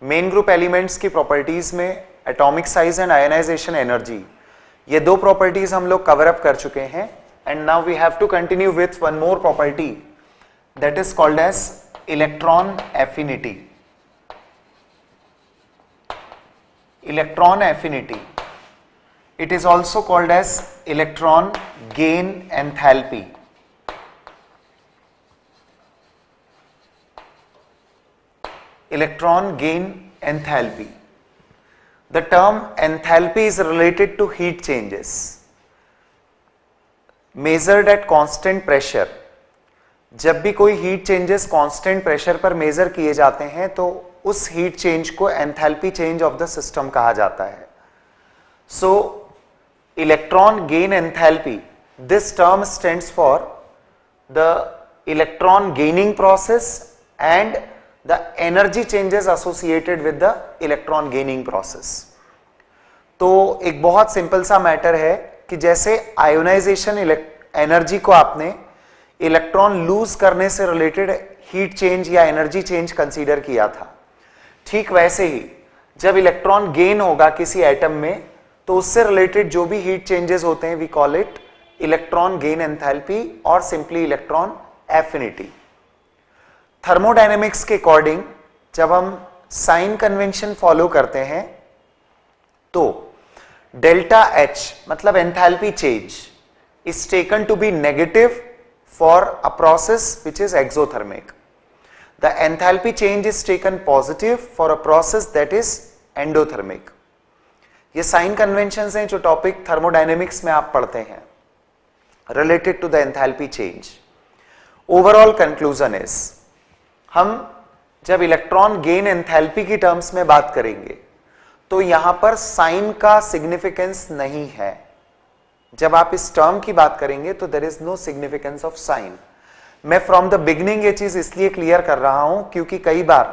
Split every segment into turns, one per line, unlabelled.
Main group elements की properties में atomic size and ionization energy, ये दो प्रॉपर्टीज हम लोग कवर अप कर चुके हैं. And now we have to continue with one more property that is called as electron affinity. Electron affinity. It is also called as electron gain enthalpy. Electron gain enthalpy. The term enthalpy is related to heat changes measured at constant pressure. जब भी कोई heat changes constant pressure पर major किए जाते हैं तो उस heat change को enthalpy change of the system कहा जाता है. सो electron gain enthalpy, this term stands for the electron gaining process and the energy changes associated with the electron gaining process. तो एक बहुत सिंपल सा मैटर है कि जैसे आयोनाइजेशन एनर्जी को आपने इलेक्ट्रॉन लूज करने से रिलेटेड हीट चेंज या एनर्जी चेंज कंसीडर किया था, ठीक वैसे ही जब इलेक्ट्रॉन गेन होगा किसी एटम में तो उससे रिलेटेड जो भी हीट चेंजेस होते हैं we call it electron gain enthalpy और सिंपली इलेक्ट्रॉन एफिनिटी. थर्मोडायनेमिक्स के अकॉर्डिंग जब हम साइन कन्वेंशन फॉलो करते हैं तो डेल्टा एच मतलब enthalpy change is taken to be negative for a process which is exothermic. The enthalpy change is taken positive for a process that is endothermic. ये sign conventions हैं जो topic thermodynamics में आप पढ़ते हैं related to the enthalpy change. Overall conclusion is, हम जब electron gain enthalpy की टर्म्स में बात करेंगे तो यहां पर साइन का सिग्निफिकेंस नहीं है. जब आप इस टर्म की बात करेंगे तो there is no significance of sign. मैं फ्रॉम द बिगिनिंग ये चीज इसलिए क्लियर कर रहा हूं क्योंकि कई बार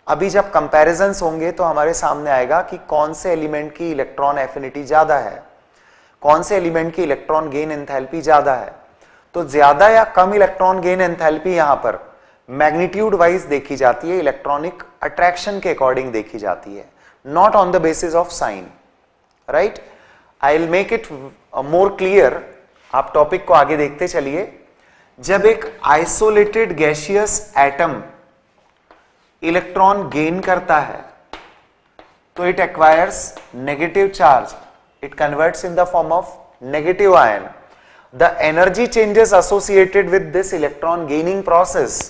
अभी जब कंपैरिजंस होंगे तो हमारे सामने आएगा कि कौन से एलिमेंट की इलेक्ट्रॉन एफिनिटी ज्यादा है, कौन से एलिमेंट की इलेक्ट्रॉन गेन एंथैल्पी ज्यादा है. तो ज्यादा या कम इलेक्ट्रॉन गेन एंथैल्पी यहां पर मैग्नीट्यूड वाइज देखी जाती है, इलेक्ट्रॉनिक अट्रैक्शन के अकॉर्डिंग देखी जाती है, not on the basis of sign. Right, I will make it more clear. आप टॉपिक को आगे देखते चलिए. जब एक isolated gaseous atom electron gain करता है तो it acquires negative charge, it converts in the form of negative ion. The energy changes associated with this electron gaining process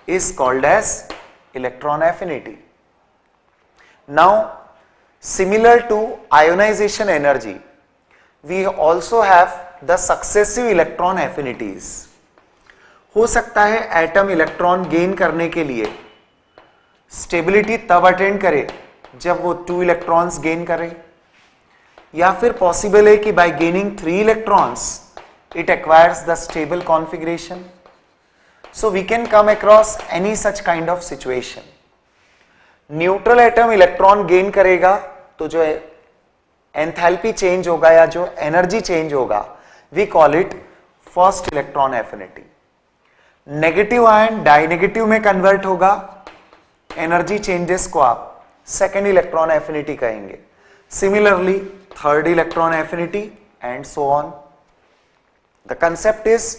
is called as electron affinity. Now similar to ionization energy, we also have the successive electron affinities. हो सकता है atom electron gain करने के लिए stability तब attend करे जब वो 2 इलेक्ट्रॉन्स गेन करे, या फिर पॉसिबल है कि by gaining 3 electrons it acquires the stable configuration. So we can come across any such kind of situation. Neutral atom electron gain करेगा तो जो एंथैल्पी चेंज होगा या जो एनर्जी चेंज होगा we call it first electron affinity. Negative ion dinegative में convert होगा, energy changes को आप सेकेंड इलेक्ट्रॉन एफिनिटी कहेंगे. Similarly third electron affinity and so on. The concept is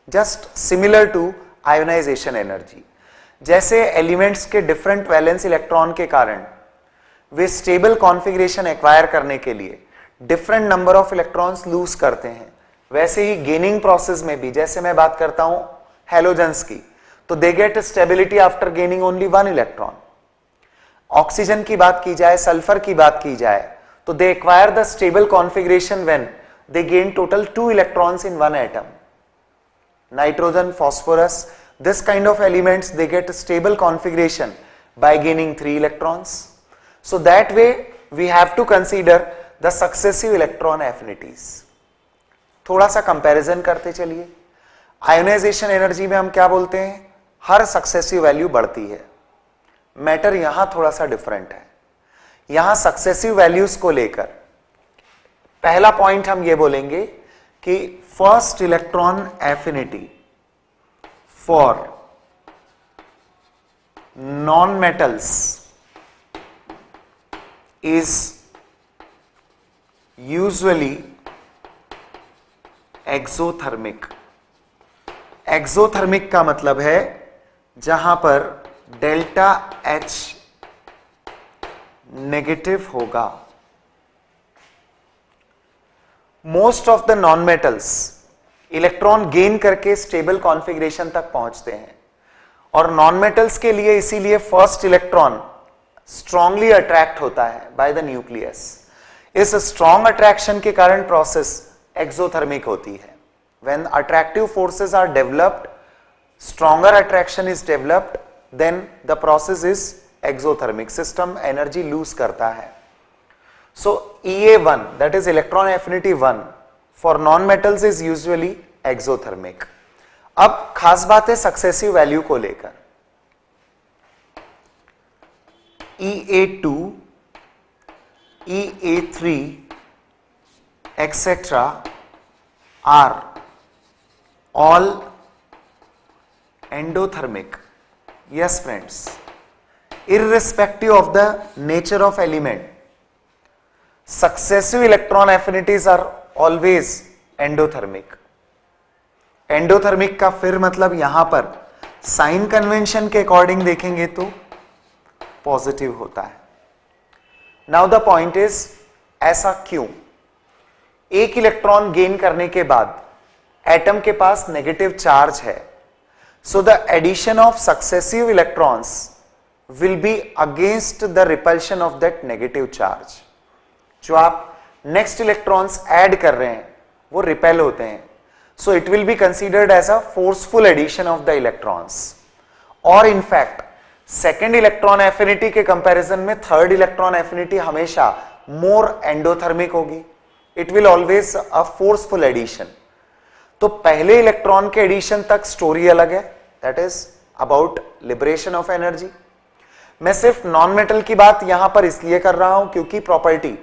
just similar to ionization energy. जैसे elements के different valence electron के कारण वे स्टेबल कॉन्फ़िगरेशन एक्वायर करने के लिए different number of electrons lose करते हैं, वैसे ही गेनिंग प्रोसेस में भी जैसे मैं बात करता हूं हैलोजेंस की तो they get stability after gaining only 1 electron. Oxygen की बात की जाए, सल्फर की बात की जाए तो they acquire the stable configuration when they gain total 2 electrons in 1 atom. Nitrogen, phosphorus, this kind of elements they get a stable configuration by gaining 3 electrons. So that way we have to consider the successive electron affinities. थोड़ा सा comparison करते चलिए. Ionisation energy में हम क्या बोलते हैं, हर successive value बढ़ती है. मैटर यहां थोड़ा सा डिफरेंट है. यहां सक्सेसिव वैल्यूज को लेकर पहला पॉइंट हम ये बोलेंगे कि first electron affinity for non metals is usually exothermic. Exothermic का मतलब है जहां पर डेल्टा एच नेगेटिव होगा. Most of the non metals electron gain करके स्टेबल कॉन्फ़िगरेशन तक पहुंचते हैं, और नॉन मेटल्स के लिए इसीलिए फर्स्ट इलेक्ट्रॉन स्ट्रांगली अट्रैक्ट होता है बाय द न्यूक्लियस. इस स्ट्रॉन्ग अट्रैक्शन के कारण प्रोसेस एक्सोथर्मिक होती है. When attractive forces are developed, stronger attraction is developed, then the process is exothermic. System energy lose करता है. So EA1, that is electron affinity 1, for non-metals is usually exothermic. अब खास बात है सक्सेसिव वैल्यू को लेकर. EA2, EA3, etc. are all endothermic. Yes friends, irrespective of the nature of element, successive electron affinities are always endothermic. Endothermic का फिर मतलब यहां पर साइन कन्वेंशन के अकॉर्डिंग देखेंगे तो पॉजिटिव होता है. नाउ द पॉइंट इज, ऐसा क्यों? एक इलेक्ट्रॉन गेन करने के बाद एटम के पास नेगेटिव चार्ज है, so the addition of successive electrons will be against the repulsion of that negative charge. जो आप नेक्स्ट इलेक्ट्रॉन्स ऐड कर रहे हैं वो रिपेल होते हैं, so it will be considered as a forceful addition of the electrons. और in fact second electron affinity के कंपैरिजन में थर्ड इलेक्ट्रॉन एफिनिटी हमेशा मोर एंडोथर्मिक होगी. It will always a forceful addition. तो पहले इलेक्ट्रॉन के एडिशन तक स्टोरी अलग है, that is about liberation of energy. मैं सिर्फ नॉन मेटल की बात यहां पर इसलिए कर रहा हूं क्योंकि प्रॉपर्टी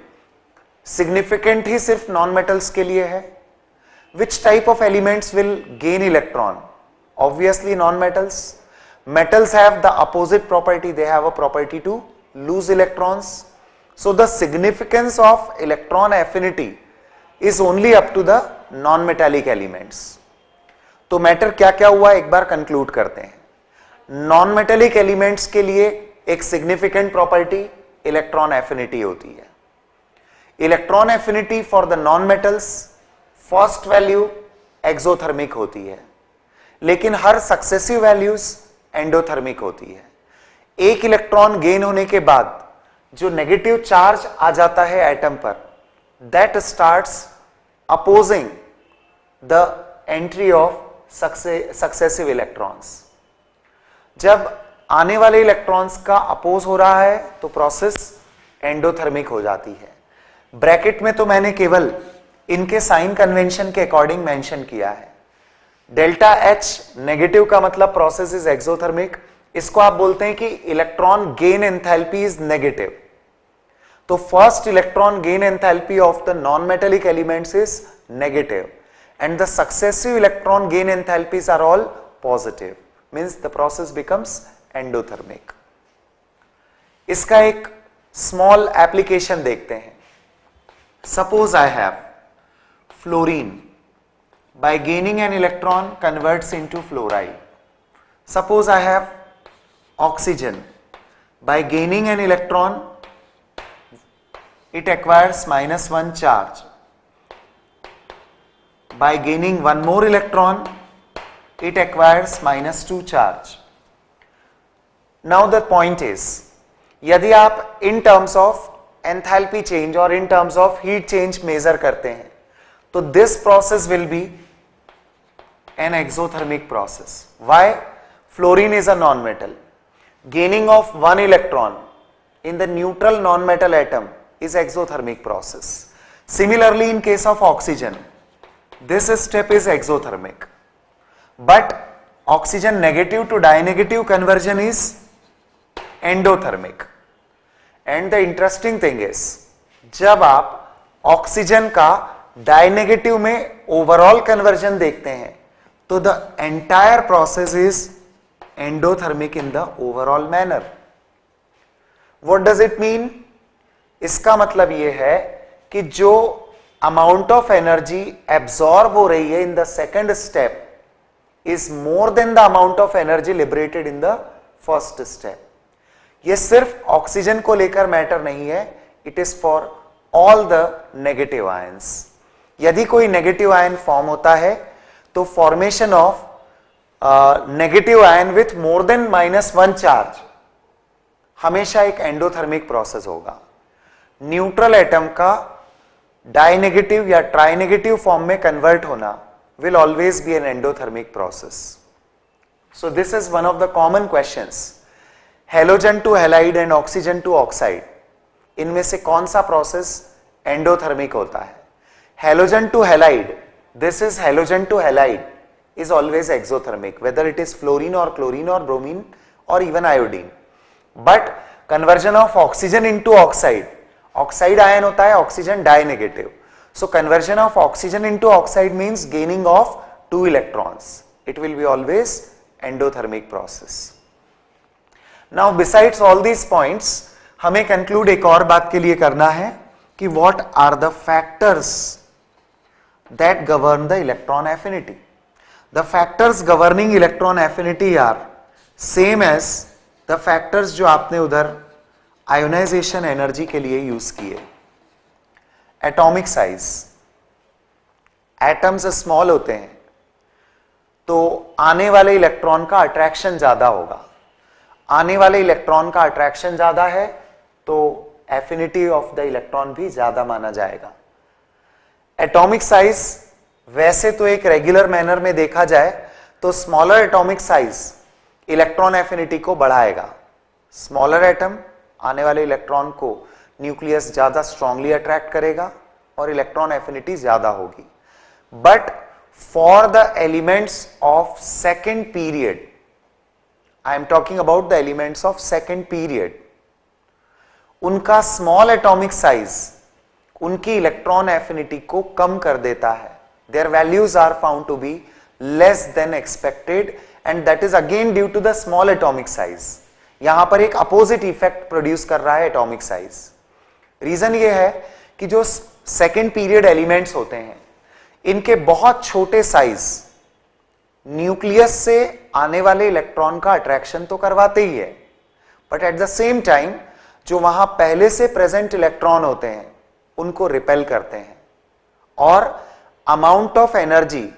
सिग्निफिकेंट ही सिर्फ नॉन मेटल्स के लिए है. Which type of elements will gain electron? Obviously non metals. Metals have the opposite property, they have a property to lose electrons. So the significance of electron affinity is only up to the non-metallic elements. तो matter क्या क्या हुआ एक बार conclude करते हैं. Non metallic elements के लिए एक सिग्निफिकेंट प्रॉपर्टी इलेक्ट्रॉन एफिनिटी होती है. Electron affinity for the non metals first value exothermic होती है, लेकिन हर सक्सेसिव वैल्यूज एंडोथर्मिक होती है. एक इलेक्ट्रॉन गेन होने के बाद जो नेगेटिव चार्ज आ जाता है एटम पर, that starts opposing the entry of successive electrons. जब आने वाले इलेक्ट्रॉन्स का अपोज हो रहा है तो प्रोसेस एंडोथर्मिक हो जाती है. ब्रैकेट में तो मैंने केवल इनके साइन कन्वेंशन के अकॉर्डिंग मेंशन किया है. डेल्टा एच नेगेटिव का मतलब प्रोसेस इज एक्सोथर्मिक. इसको आप बोलते हैं कि electron gain enthalpy is negative. तो first electron gain enthalpy of the non metallic elements is negative and the successive electron gain enthalpies are all positive, means the process becomes endothermic. इसका एक small application देखते हैं. Suppose I have fluorine, by gaining an electron converts into fluoride. Suppose I have oxygen, by gaining an electron it acquires -1 charge, by gaining one more electron it acquires -2 charge. Now the point is, यदि आप in terms of enthalpy change और in terms of heat change measure करते हैं तो this process will be an exothermic process. Why? Fluorine is a non-metal. Gaining of one electron in the neutral non-metal atom is exothermic process. Similarly, in case of oxygen, this step is exothermic. But oxygen negative to dinegative conversion is endothermic. And the interesting thing is, जब आप oxygen का डायनेगेटिव में overall conversion देखते हैं तो the entire process is endothermic in the overall manner. What does it mean? इसका मतलब यह है कि जो अमाउंट ऑफ एनर्जी एब्सॉर्ब हो रही है in the second step is more than the amount of energy liberated in the first step. यह सिर्फ ऑक्सीजन को लेकर मैटर नहीं है, it is for all the negative ions. यदि कोई नेगेटिव आयन फॉर्म होता है तो formation of negative ion with more than -1 charge हमेशा एक एंडोथर्मिक प्रोसेस होगा. न्यूट्रल एटम का डाइनेगेटिव या ट्राइनेगेटिव फॉर्म में कन्वर्ट होना will always be an endothermic process. So this is one of the common questions. Halogen to halide and oxygen to oxide, इनमें से कौन सा प्रोसेस एंडोथर्मिक होता है? Halogen to halide, this is halogen to halide is always exothermic, whether it is fluorine or chlorine or bromine or even iodine. But conversion of oxygen into oxide, oxide ion होता है oxygen dinegative. So conversion of oxygen into oxide means gaining of 2 electrons. It will be always endothermic process. Now besides all these points, हमें conclude एक और बात के लिए करना है कि what are the factors that govern the electron affinity. The factors governing electron affinity are same as the factors जो आपने उधर ionization energy के लिए यूज किए. एटॉमिक साइज, एटम्स स्मॉल होते हैं तो आने वाले इलेक्ट्रॉन का अट्रैक्शन ज्यादा होगा. आने वाले इलेक्ट्रॉन का अट्रैक्शन ज्यादा है तो एफिनिटी ऑफ द इलेक्ट्रॉन भी ज्यादा माना जाएगा. एटॉमिक साइज वैसे तो एक रेगुलर मैनर में देखा जाए तो smaller atomic size electron affinity को बढ़ाएगा. स्मॉलर एटम आने वाले इलेक्ट्रॉन को न्यूक्लियस ज्यादा स्ट्रांगली अट्रैक्ट करेगा और इलेक्ट्रॉन एफिनिटी ज्यादा होगी. But for the elements of second period, I am talking about the elements of second period, उनका स्मॉल एटॉमिक साइज उनकी इलेक्ट्रॉन एफिनिटी को कम कर देता है. Their values are found to be less than expected and that is again due to the small atomic size. यहां पर एक अपोजिट इफेक्ट प्रोड्यूस कर रहा है एटॉमिक साइज. रीजन ये है कि जो सेकेंड पीरियड एलिमेंट्स होते हैं इनके बहुत छोटे साइज न्यूक्लियस से आने वाले इलेक्ट्रॉन का अट्रैक्शन तो करवाते ही है, but at the same time जो वहां पहले से प्रेजेंट इलेक्ट्रॉन होते हैं उनको रिपेल करते हैं और अमाउंट ऑफ एनर्जी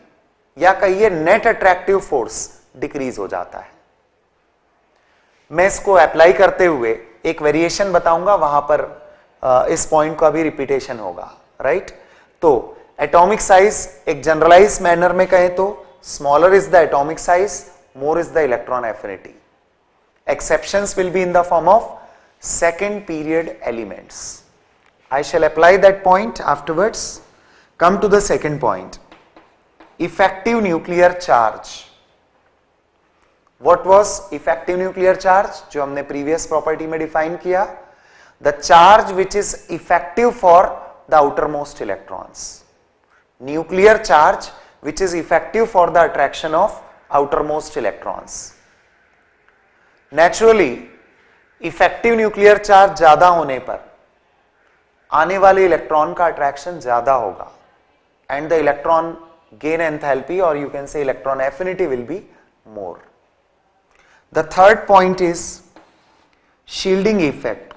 या कहिए नेट अट्रैक्टिव फोर्स डिक्रीज हो जाता है. मैं इसको अप्लाई करते हुए एक वेरिएशन बताऊंगा, वहां पर इस पॉइंट का भी रिपीटेशन होगा. राइट? तो एटॉमिक साइज एक जनरलाइज मैनर में कहें तो smaller is the atomic size, more is the electron affinity. Exceptions will be in the form of second period elements. I shall apply that point afterwards. Come to the second point. Effective nuclear charge. What was effective nuclear charge? जो हमने previous property में define किया. The charge which is effective for the outermost electrons. Nuclear charge which is effective for the attraction of outermost electrons. Naturally, effective nuclear charge ज्यादा होने पर आने वाले electron का अट्रैक्शन ज्यादा होगा and the electron gain enthalpy और you can say electron affinity will be more. The third point is shielding effect.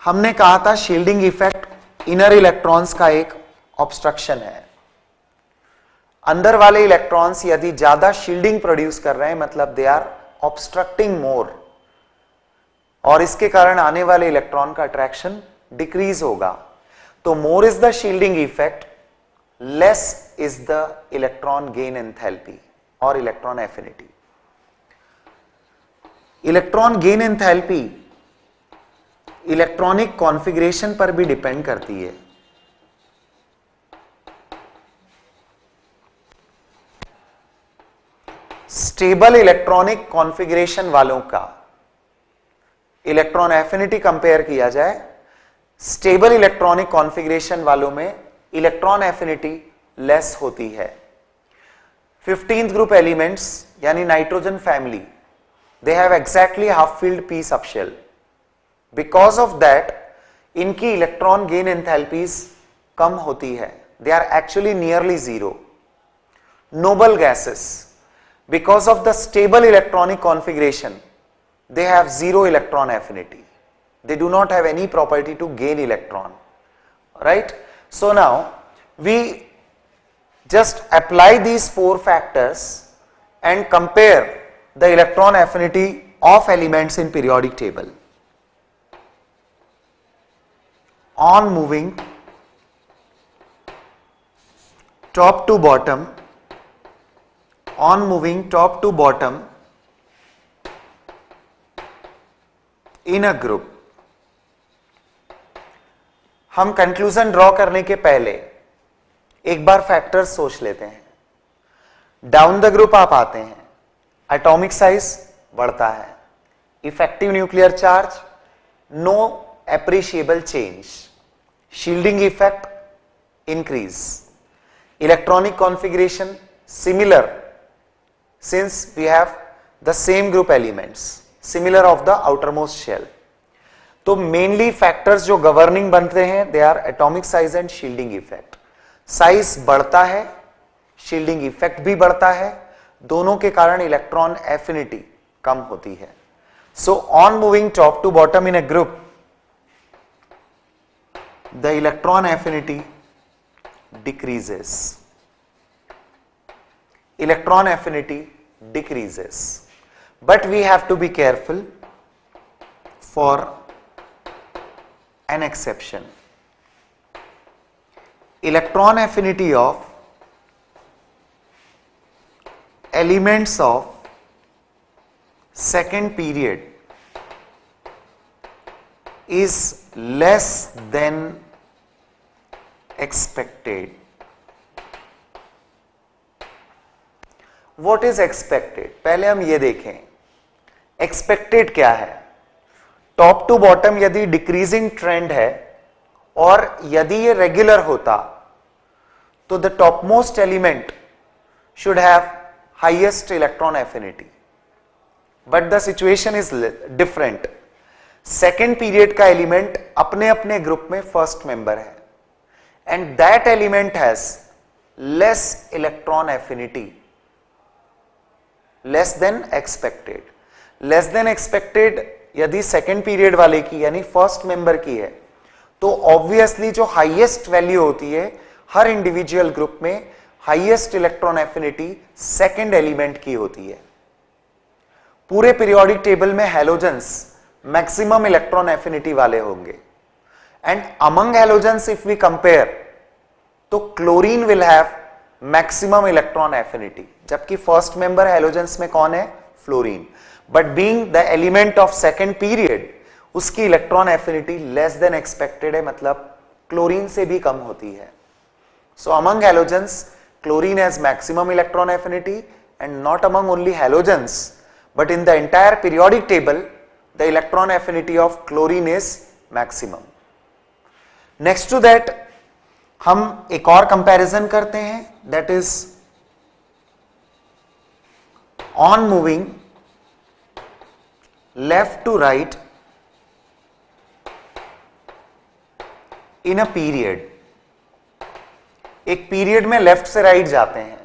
हमने कहा था शील्डिंग इफेक्ट इनर इलेक्ट्रॉन्स का एक ऑब्स्ट्रक्शन है. अंदर वाले इलेक्ट्रॉन्स यदि ज्यादा शील्डिंग प्रोड्यूस कर रहे हैं मतलब दे आर ऑब्स्ट्रक्टिंग मोर और इसके कारण आने वाले इलेक्ट्रॉन का अट्रैक्शन डिक्रीज होगा. तो more is the shielding effect, less is the electron gain enthalpy और electron affinity. Electron gain enthalpy electronic configuration पर भी डिपेंड करती है. स्टेबल इलेक्ट्रॉनिक कॉन्फ़िगरेशन वालों का इलेक्ट्रॉन एफिनिटी कंपेयर किया जाए, स्टेबल इलेक्ट्रॉनिक कॉन्फ़िगरेशन वालों में इलेक्ट्रॉन एफिनिटी लेस होती है. 15th ग्रुप एलिमेंट्स यानी nitrogen family they have exactly half filled p subshell. Because of that इनकी इलेक्ट्रॉन गेन एंथैल्पीज कम होती है, they are actually nearly zero. Noble gases, because of the stable electronic configuration, they have zero electron affinity. They do not have any property to gain electron, right? So now we just apply these four factors and compare the electron affinity of elements in periodic table. On moving top to bottom, on moving top to bottom in a group, हम conclusion draw करने के पहले एक बार factors सोच लेते हैं. Down the group आप आते हैं, एटॉमिक साइज बढ़ता है, effective nuclear charge no appreciable change, shielding effect increase, electronic configuration similar since we have the same group elements, similar of the outermost shell. तो मेनली फैक्टर्स जो governing बनते हैं they are atomic size and shielding effect. Size बढ़ता है, shielding effect भी बढ़ता है, दोनों के कारण इलेक्ट्रॉन एफिनिटी कम होती है. So on moving top to bottom in a group the electron affinity decreases, electron affinity decreases, but we have to be careful for an exception. Electron affinity of elements of second period is less than expected. What is expected? पहले हम ये देखें expected क्या है. Top to bottom यदि decreasing trend है और यदि ये रेगुलर होता तो the top most element should have highest electron affinity, but the situation is different. Second period का एलिमेंट अपने अपने ग्रुप में फर्स्ट मेंबर है and that element has less electron affinity, less than expected. Less than expected यदि second period वाले की यानी first member की है तो ऑब्वियसली जो हाईएस्ट वैल्यू होती है हर इंडिविजुअल ग्रुप में highest electron affinity second element की होती है. पूरे पीरियोडिक टेबल में हैलोजेंस मैक्सिमम इलेक्ट्रॉन एफिनिटी वाले होंगे and among halogens if we compare तो chlorine will have maximum electron affinity, जबकि फर्स्ट मेंबर हैलोजेंस में कौन है? Fluorine. But being the element of second period उसकी electron affinity less than expected है, मतलब क्लोरीन से भी कम होती है. So among halogens chlorine has maximum electron affinity and not among only halogens but in the entire periodic table the electron affinity of chlorine is maximum. Next to that हम एक और कंपैरिजन करते हैं, that is on moving left to right in a period. एक period में left से right जाते हैं.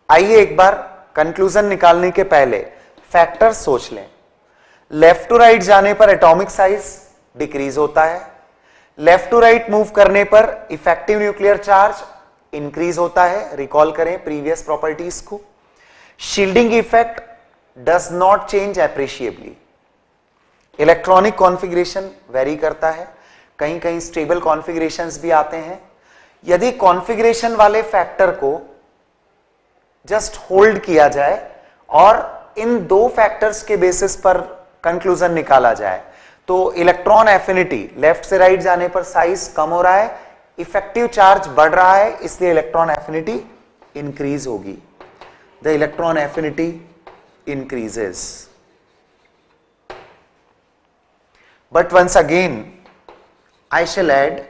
आइए एक बार कंक्लूजन निकालने के पहले फैक्टर सोच लें. लेफ्ट टू राइट जाने पर एटॉमिक साइज डिक्रीज होता है, लेफ्ट टू राइट मूव करने पर इफेक्टिव न्यूक्लियर चार्ज इंक्रीज होता है. रिकॉल करें प्रीवियस प्रॉपर्टीज को. Shielding effect does not change appreciably. Electronic configuration vary करता है, कहीं कहीं स्टेबल कॉन्फ़िगरेशंस भी आते हैं. यदि कॉन्फ़िगरेशन वाले फैक्टर को जस्ट होल्ड किया जाए और इन दो फैक्टर्स के बेसिस पर कंक्लूजन निकाला जाए तो इलेक्ट्रॉन एफिनिटी लेफ्ट से राइट जाने पर साइज कम हो रहा है, इफेक्टिव चार्ज बढ़ रहा है, इसलिए इलेक्ट्रॉन एफिनिटी इंक्रीज होगी. The electron affinity increases. But once again I shall add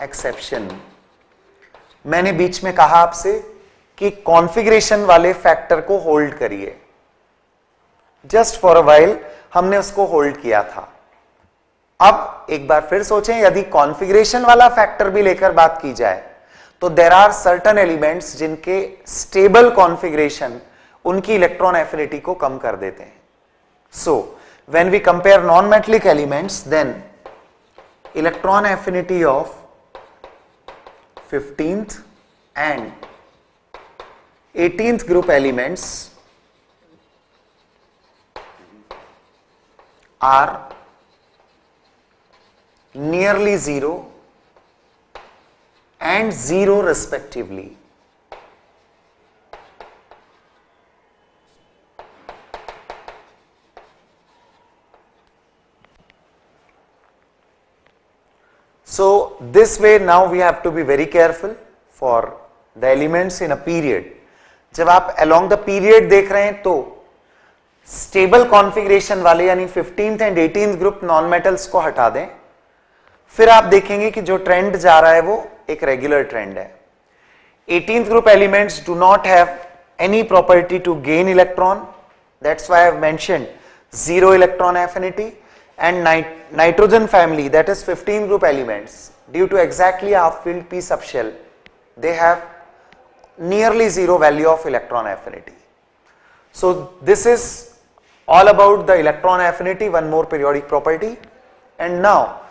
exception. मैंने बीच में कहा आपसे कि कॉन्फ़िगरेशन वाले फैक्टर को होल्ड करिए. जस्ट फॉर अ वाइल हमने उसको होल्ड किया था। अब एक बार फिर सोचें, यदि कॉन्फ़िगरेशन वाला फैक्टर भी लेकर बात की जाए तो देयर आर सर्टेन एलिमेंट्स जिनके स्टेबल कॉन्फ़िगरेशन उनकी इलेक्ट्रॉन एफिनिटी को कम कर देते हैं। So when we compare non metallic elements, then electron affinity of 15th and 18th group elements are nearly zero and zero respectively. So this way now we have to be very careful for the elements in a period. जब आप along the period देख रहे हैं तो stable configuration वाले यानी 15th and 18th group non metals को हटा दें, फिर आप देखेंगे कि जो ट्रेंड जा रहा है वो एक रेगुलर ट्रेंड है। 18th group elements do not have any property to gain electron, that's why I have mentioned zero electron affinity, and nitrogen family, that is 15 group elements, due to exactly half filled p subshell, they have nearly zero value of electron affinity. So this is all about the electron affinity, one more periodic property. And now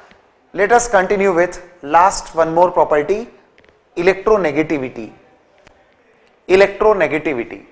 let us continue with last one more property, electronegativity. Electronegativity.